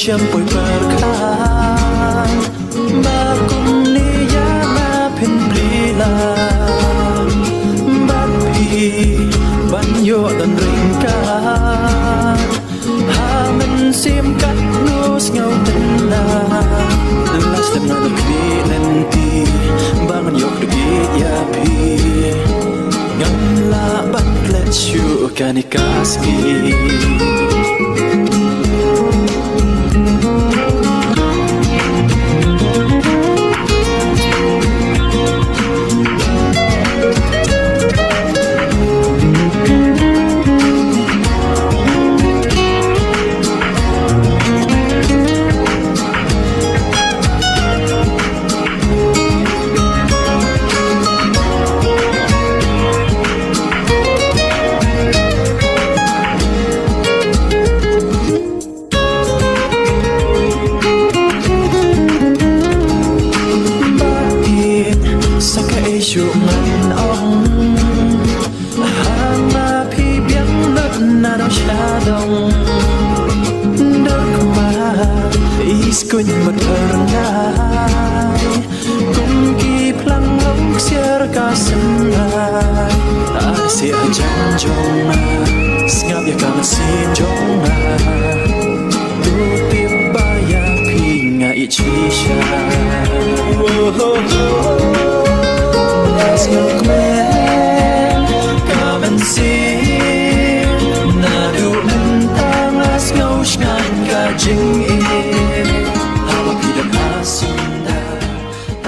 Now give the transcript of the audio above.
Siampoi berkan Bakum niya mapin prilang Bapi banyo dan ringkat Hamen simkat nus ngau tenang Las dem na negeri lenti Bangun yok degit yapi Ngamla baklet syuk kanikasmi Chuman ong Hama pi biang nấp na đau cha đông Đất mà Is kuny maternai Kung ki plang hong siar ka senai Asi ajang jong na Sngap ya ka masin jong na Tutip baya pi nga ichisha Ngọc men, come and see